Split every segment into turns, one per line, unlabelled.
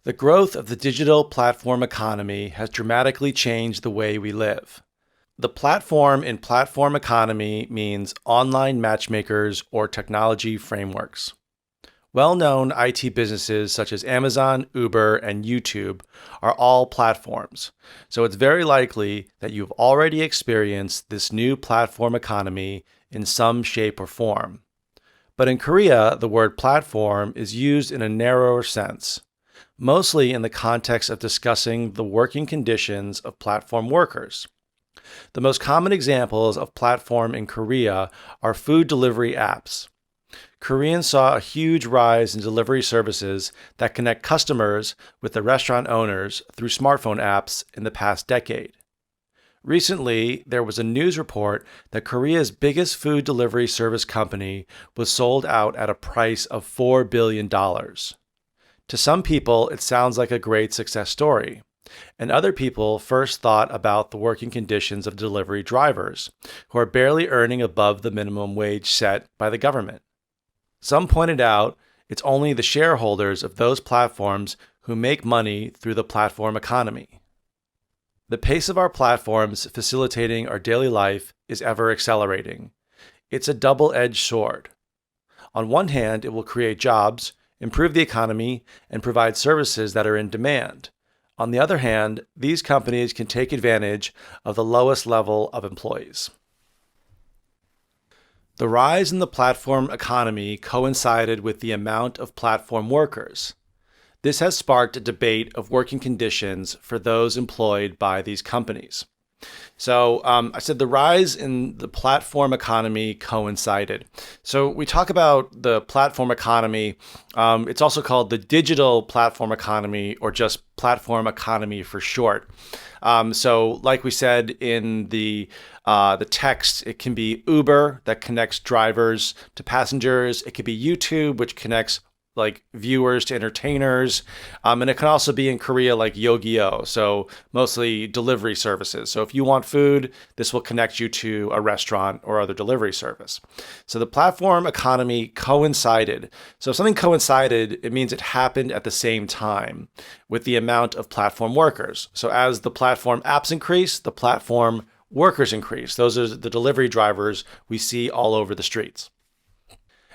The growth of the digital platform economy has dramatically changed the way we live. The platform in platform economy means online matchmakers or technology frameworks. Well-known IT businesses such as Amazon, Uber, and YouTube are all platforms, so it's very likely that you've already experienced this new platform economy in some shape or form. But in Korea, the word platform is used in a narrower sense, mostly in the context of discussing the working conditions of platform workers. The most common examples of platform in Korea are food delivery apps. Koreans saw a huge rise in delivery services that connect customers with the restaurant owners through smartphone apps in the past decade. Recently, there was a news report that Korea's biggest food delivery service company was sold out at a price of $4 billion. To some people, it sounds like a great success story, and other people first thought about the working conditions of delivery drivers, who are barely earning above the minimum wage set by the government. Some pointed out it's only the shareholders of those platforms who make money through the platform economy. The pace of our platforms facilitating our daily life is ever accelerating. It's a double-edged sword. On one hand, it will create jobs, improve the economy, and provide services that are in demand. On the other hand, these companies can take advantage of the lowest level of employees. The rise in the platform economy coincided with the amount of platform workers. This has sparked a debate of working conditions for those employed by these companies. So I said the rise in the platform economy coincided. So we talk about the platform economy. It's also called the digital platform economy, or just platform economy for short. So like we said in the text, it can be Uber that connects drivers to passengers. It could be YouTube, which connects like viewers to entertainers. And it can also be in Korea like Yogyo, so mostly delivery services. So if you want food, this will connect you to a restaurant or other delivery service. So the platform economy coincided. So if something coincided, it means it happened at the same time with the amount of platform workers. So as the platform apps increase, the platform workers increase. Those are the delivery drivers we see all over the streets.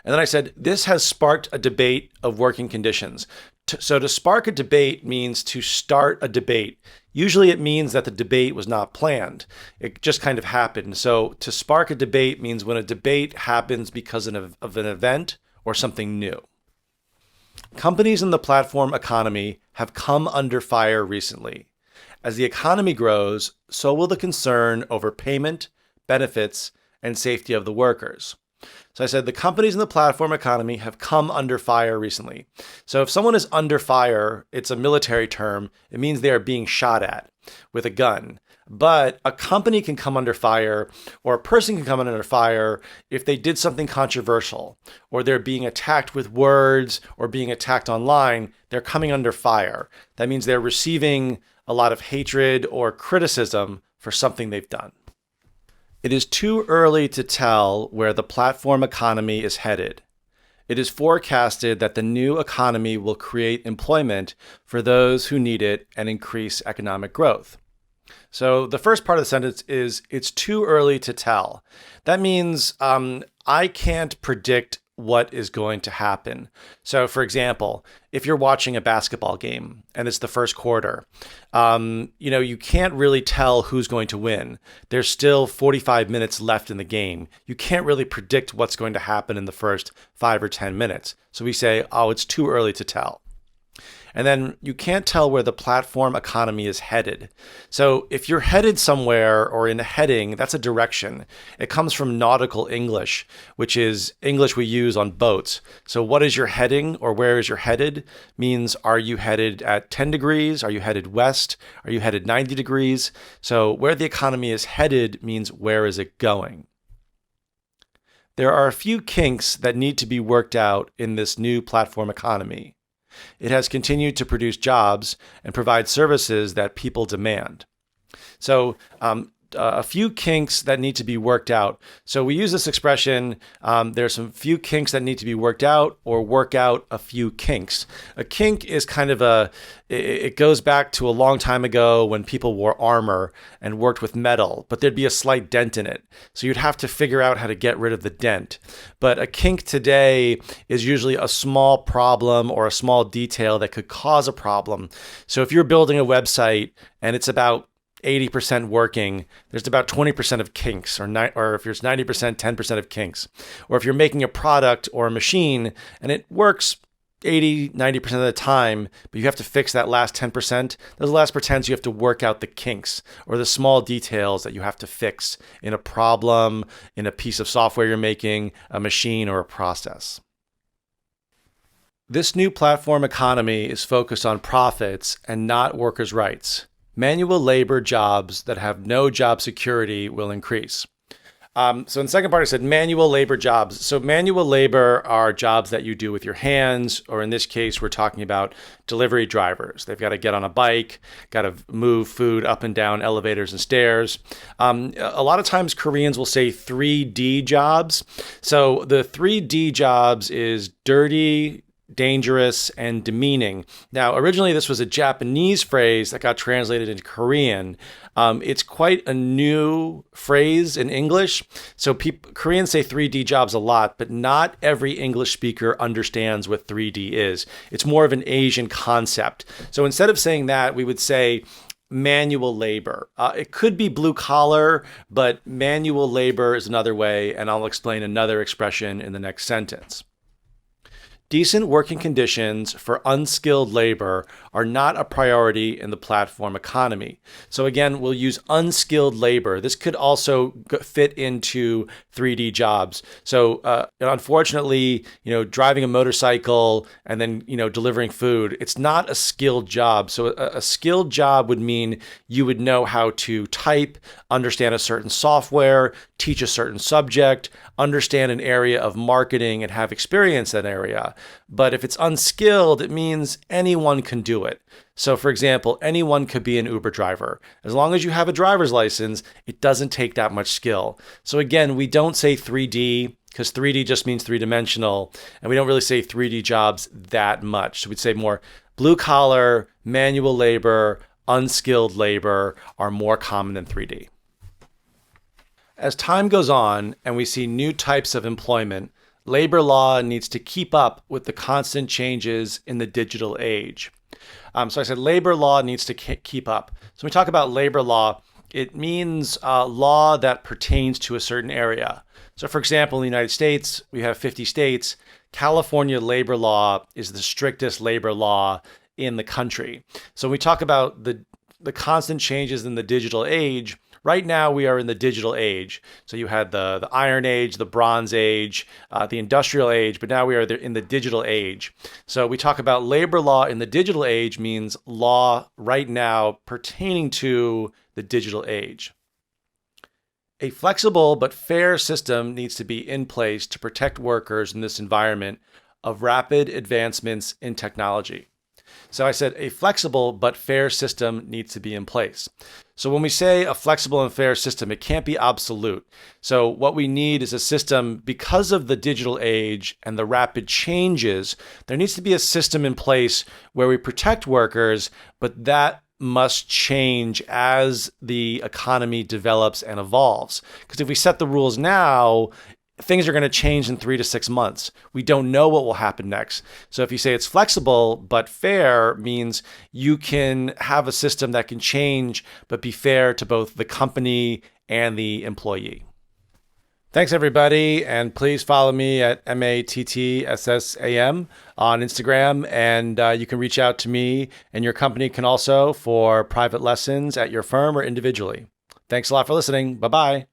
And then I said, this has sparked a debate of working conditions. So to spark a debate means to start a debate. Usually it means that the debate was not planned. It just kind of happened. So to spark a debate means when a debate happens because of an event or something new. Companies in the platform economy have come under fire recently. As the economy grows, so will the concern over payment, benefits, and safety of the workers. So I said the companies in the platform economy have come under fire recently. So if someone is under fire, it's a military term. It means they are being shot at with a gun. But a company can come under fire, or a person can come under fire if they did something controversial, or they're being attacked with words, or being attacked online. They're coming under fire. That means they're receiving a lot of hatred or criticism for something they've done. It is too early to tell where the platform economy is headed. It is forecasted that the new economy will create employment for those who need it and increase economic growth. So the first part of the sentence is, it's too early to tell. That means I can't predict what is going to happen. So for example, if you're watching a basketball game and it's the first quarter, you can't really tell who's going to win. There's still 45 minutes left in the game. You can't really predict what's going to happen in the first 5 or 10 minutes. So we say, oh, it's too early to tell. And then you can't tell where the platform economy is headed. So if you're headed somewhere or in a heading, that's a direction. It comes from nautical English, which is English we use on boats. So what is your heading, or where is your headed means, are you headed at 10 degrees? Are you headed west? Are you headed 90 degrees? So where the economy is headed means where is it going? There are a few kinks that need to be worked out in this new platform economy. It has continued to produce jobs and provide services that people demand. So a few kinks that need to be worked out. So we use this expression, there's some few kinks that need to be worked out, or work out a few kinks. A kink is kind of it goes back to a long time ago when people wore armor and worked with metal, but there'd be a slight dent in it. So you'd have to figure out how to get rid of the dent. But a kink today is usually a small problem or a small detail that could cause a problem. So if you're building a website and it's about 80% working, there's about 20% of kinks, or if it's 90%, 10% of kinks. Or if you're making a product or a machine and it works 80, 90% of the time, but you have to fix that last 10%, those last % you have to work out the kinks or the small details that you have to fix in a problem, in a piece of software you're making, a machine, or a process. This new platform economy is focused on profits and not workers' rights. Manual labor jobs that have no job security will increase. So in the second part, I said manual labor jobs. So manual labor are jobs that you do with your hands, or in this case, we're talking about delivery drivers. They've got to get on a bike, got to move food up and down elevators and stairs. A lot of times Koreans will say 3D jobs. So the 3D jobs is dirty, dangerous, and demeaning. Now, originally this was a Japanese phrase that got translated into Korean. It's quite a new phrase in English. So Koreans say 3D jobs a lot, but not every English speaker understands what 3D is. It's more of an Asian concept. So instead of saying that, we would say manual labor. It could be blue collar, but manual labor is another way, and I'll explain another expression in the next sentence. Decent working conditions for unskilled labor are not a priority in the platform economy. So again, we'll use unskilled labor. This could also fit into 3D jobs. So unfortunately, driving a motorcycle and then, delivering food, it's not a skilled job. So a skilled job would mean you would know how to type, understand a certain software, teach a certain subject, understand an area of marketing, and have experience in that area. But if it's unskilled, it means anyone can do it. So for example, anyone could be an Uber driver. As long as you have a driver's license, it doesn't take that much skill. So again, we don't say 3D because 3D just means three-dimensional, and we don't really say 3D jobs that much. So we'd say more blue collar, manual labor, unskilled labor are more common than 3D. As time goes on and we see new types of employment, labor law needs to keep up with the constant changes in the digital age. So I said labor law needs to keep up. So when we talk about labor law, it means law that pertains to a certain area. So for example, in the United States, we have 50 states. California labor law is the strictest labor law in the country. So when we talk about the constant changes in the digital age, right now we are in the digital age. So you had the Iron Age, the Bronze Age, the Industrial Age, but now we are in the digital age. So we talk about labor law in the digital age means law right now pertaining to the digital age. A flexible but fair system needs to be in place to protect workers in this environment of rapid advancements in technology. So I said a flexible but fair system needs to be in place. So when we say a flexible and fair system, it can't be absolute. So what we need is a system, because of the digital age and the rapid changes, there needs to be a system in place where we protect workers, but that must change as the economy develops and evolves. Because if we set the rules now, things are going to change in 3 to 6 months. We don't know what will happen next. So if you say it's flexible but fair, means you can have a system that can change but be fair to both the company and the employee. Thanks, everybody. And please follow me at MATTSSAM on Instagram. And you can reach out to me, and your company can also, for private lessons at your firm or individually. Thanks a lot for listening. Bye-bye.